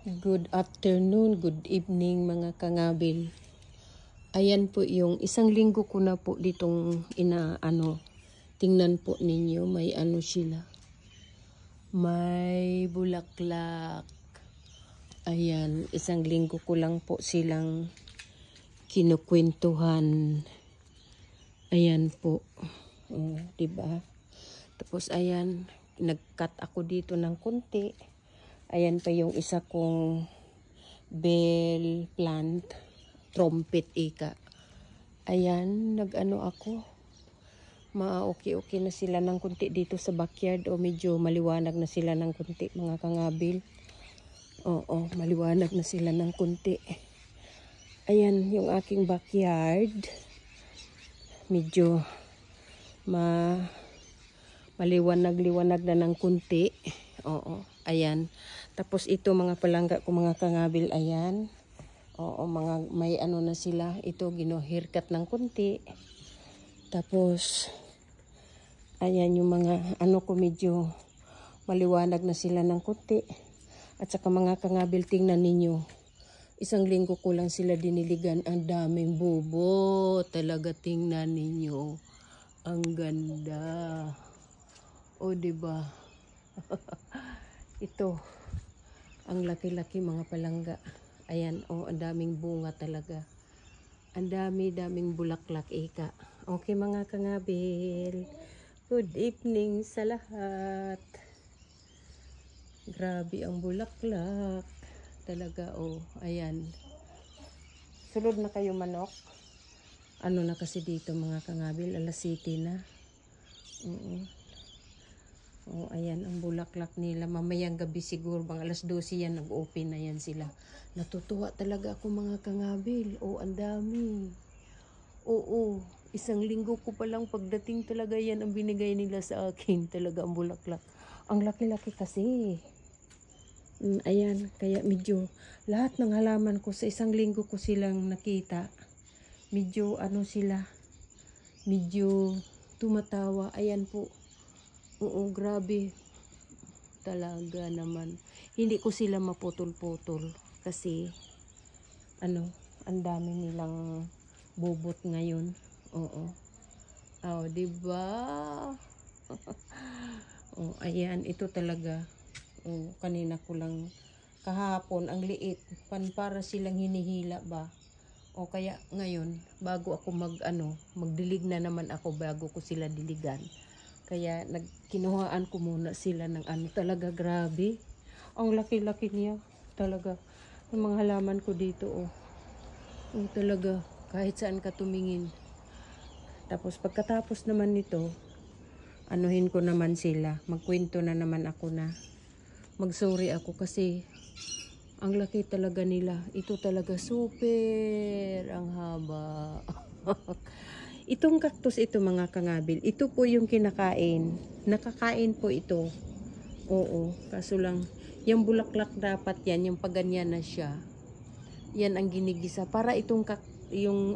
Good afternoon, good evening mga kangabil. Ayan po yung isang linggo ko na po ditong tingnan po ninyo, may sila. May bulaklak. Ayan, isang linggo ko lang po silang kinukwentuhan. Ayan po. Oh, diba? Tapos ayan, nag-cut ako dito ng konti. Ayan pa yung isa kong bell plant, trumpet ika. Ayan, nag-ano ako. Ma-okay na sila ng kunti dito sa backyard. O medyo maliwanag na sila ng kunti mga kangabil. Oo, maliwanag na sila ng kunti. Ayan yung aking backyard. Medyo maliwanag-liwanag na ng kunti. Oo, ayan. Tapos ito mga palangga ko mga kangabil, ayan. Oo, may na sila. Ito gino-haircut ng kunti. Tapos ayan yung mga ko medyo maliwanag na sila ng kunti. At saka mga kangabil, tingnan ninyo. Isang linggo ko lang sila diniligan. Ang daming bubo. Talaga tingnan ninyo. Ang ganda. O diba? Ito. Ang laki-laki mga palangga. Ayan, ang daming bunga talaga. Ang daming bulaklak ika. Okay mga kangabil. Good evening sa lahat. Grabe ang bulaklak. Talaga ayan. Sunod na kayo manok. Ano na kasi dito mga kangabil, alas 7 na. Ayan ang bulaklak nila. Mamayang gabi siguro, bang alas 12 yan, nag-open na yan sila. Natutuwa talaga ako mga kangabil. Ang dami. Isang linggo ko palang pagdating talaga yan ang binigay nila sa akin. Talaga ang bulaklak. Ang laki-laki kasi. Ayan, kaya medyo lahat ng halaman ko sa isang linggo ko silang nakita. Medyo sila. Medyo tumatawa. Ayan po. Grabe. Talaga naman. Hindi ko sila maputol-putol kasi ang dami nilang bubot ngayon. Diba? Ayan, ito talaga. Kanina ko lang kahapon ang liit. Para silang hinihila ba? Kaya ngayon bago ako magdilig na naman ako bago ko sila diligan. Kaya kinuhaan ko muna sila ng talaga grabe. Ang laki-laki niya. Talaga. Ang mga halaman ko dito talaga. Kahit saan ka tumingin. Tapos pagkatapos naman nito, anuhin ko naman sila. Magkwento na naman ako na. Magsorry ako kasi ang laki talaga nila. Ito talaga super. Ang haba. Itong cactus ito mga kangabil, ito po yung kinakain. Nakakain po ito. Kaso lang, yung bulaklak dapat yan, yung paganyan na siya. Yan ang ginigisa. Para itong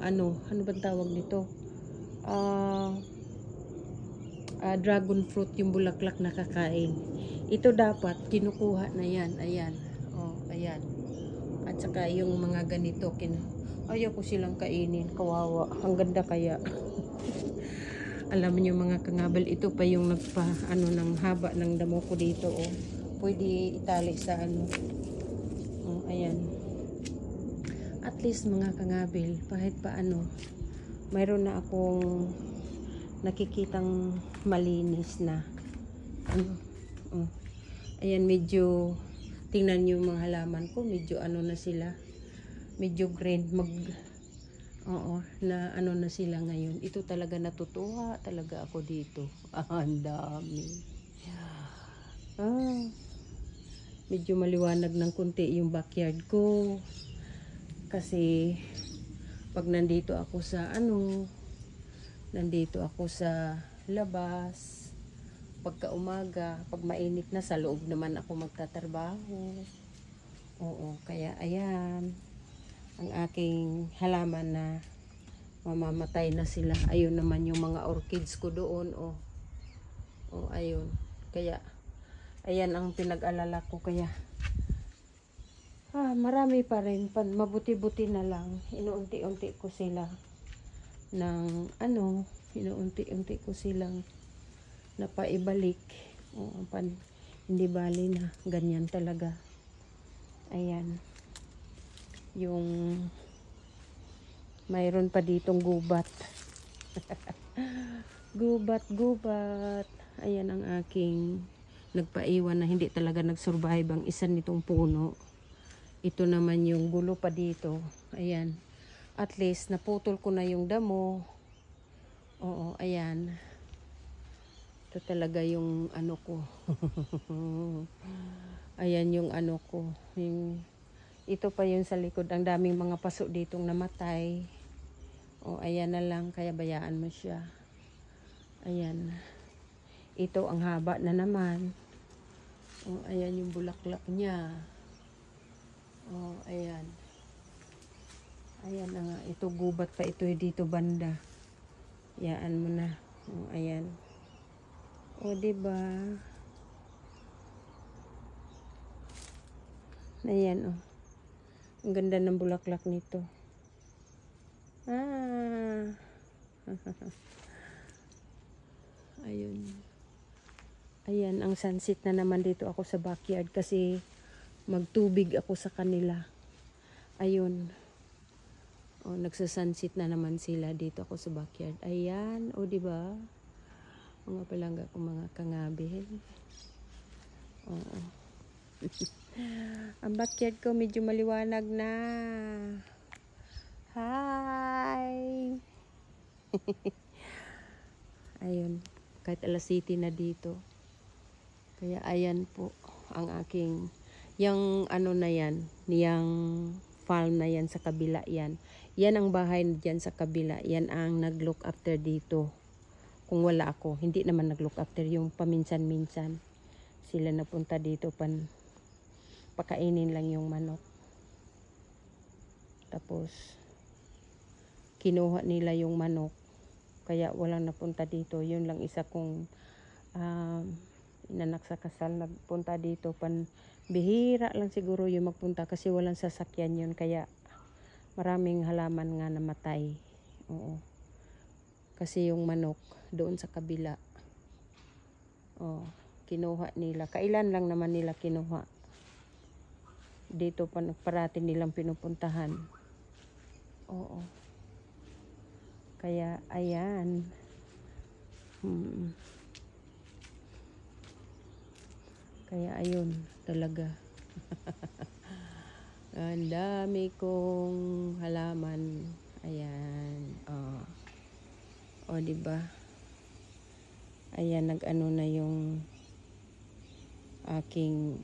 ano bang tawag nito? Dragon fruit, yung bulaklak nakakain. Ito dapat, kinukuha na yan. Ayan. Ayan. At saka yung mga ganito, ayaw ko silang kainin. Kawawa. Ang ganda kaya. Alam niyo mga kangabal, ito pa yung ng haba ng damo ko dito. Pwede itali sa ayan. At least mga kangabil, kahit pa mayroon na akong nakikitang malinis na. Ayan, medyo tingnan niyo mga halaman ko, medyo na sila. Medyo green na na sila ngayon. Ito talaga natutuwa talaga ako dito. Ang dami. Medyo maliwanag ng kunti yung backyard ko. Kasi pag nandito ako sa labas, pagka umaga, pag mainit na sa loob naman ako magtatrabaho. Kaya ayan. Ang aking halaman na mamamatay na sila. Ayun naman yung mga orchids ko doon. Ayun. Kaya, ayan ang pinag-alala ko. Kaya, Marami pa rin. Mabuti-buti na lang. Inuunti-unti ko sila ng inuunti-unti ko silang napaibalik. Hindi bali na. Ganyan talaga. Ayan. Yung mayroon pa ditong gubat. Gubat. Ayan ang aking nagpaiwan na hindi talaga nag-survive ang isa nitong puno. Ito naman yung gulo pa dito. Ayan. At least naputol ko na yung damo. Oo, ayan. Ito talaga yung ano ko. Ayan yung ano ko. Ito pa yung sa likod. Ang daming mga paso ditong namatay. Ayan na lang. Kaya bayaan mo siya. Ayan. Ito ang haba na naman. Ayan yung bulaklak niya. Ayan. Ayan na nga. Ito gubat pa ito dito banda. Yaan mo na. Ayan. Diba? Ayan Ang ganda ng bulaklak nito. Ayun. Ayan, ang sunset na naman dito ako sa backyard kasi magtubig ako sa kanila. Ayun. Nagsasunset na naman sila dito ako sa backyard. Ayan, diba? Mga palangga ko, mga kangabil. Ang backyard ko medyo maliwanag na. Hi! Ayun, kahit alas 7 na dito. Kaya ayan po ang aking, yung ano na yan, yung farm na yan sa kabila yan. Yan ang bahay dyan sa kabila. Yan ang nag-look after dito. Kung wala ako, hindi naman nag-look after, yung paminsan-minsan. Sila napunta dito, pakainin lang yung manok. Tapos, kinuha nila yung manok. Kaya walang napunta dito. Yun lang isa kong inanak sa kasal nagpunta dito. Bihira lang siguro yung magpunta kasi walang sasakyan yun. Kaya maraming halaman nga namatay. Kasi yung manok doon sa kabila. Kinuha nila. Kailan lang naman nila kinuha. Dito pa parati nilang pinupuntahan. Kaya ayan. Kaya ayun talaga. Ang dami kong halaman. Ayan. Diba? Ayan, nag-ano na yung aking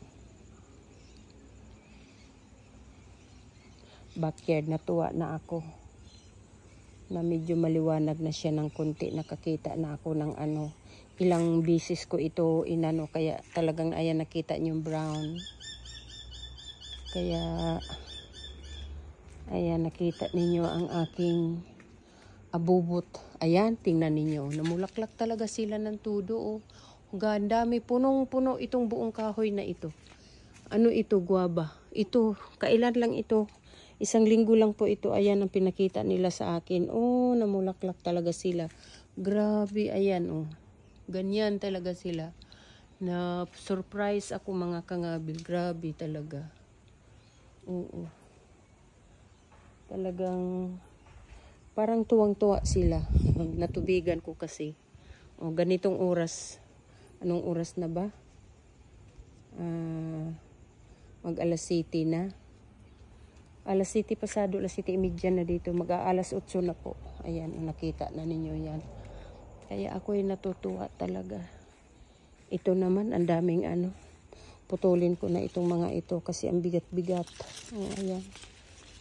backyard. Natuwa na ako na medyo maliwanag na siya ng konti. Nakakita na ako ng ilang bisis ko ito inano, kaya talagang ayan, nakita niyo yung brown. Kaya ayan, nakita ninyo ang aking abubot. Ayan, tingnan ninyo, namulaklak talaga sila ng tudo. Ang dami, punong-puno itong buong kahoy na ito. Ano ito, guava. Ito, kailan lang ito, 1 linggo lang po ito. Ayan ang pinakita nila sa akin. Namulaklak talaga sila. Grabe, ayan ganyan talaga sila. Na surprise ako, mga kangabil. Grabe talaga. Talagang parang tuwang-tuwa sila. Natubigan ko kasi. Ganitong oras. Anong oras na ba? Mag alas 7 na. Alas 7 pasado, alas 7:30 na dito. Mag-aalas 8 na po. Ayan, nakita na ninyo yan. Kaya ako'y natutuwa talaga. Ito naman, ang daming putulin ko na itong mga ito kasi ang bigat-bigat. Ayan.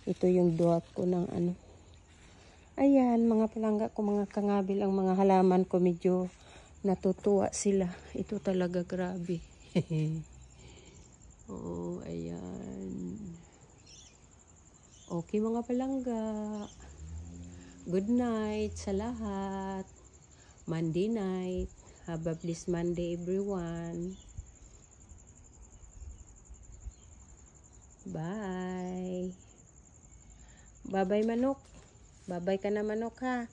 Ito yung duwat ko ng Ayan, mga palangga ko, mga kangabil, ang mga halaman ko, medyo natutuwa sila. Ito talaga, grabe. Ayan. Okay, mga palangga. Good night sa lahat. Monday night. Have a blessed Monday, everyone. Bye. Bye-bye manok. Bye-bye ka na manok ha.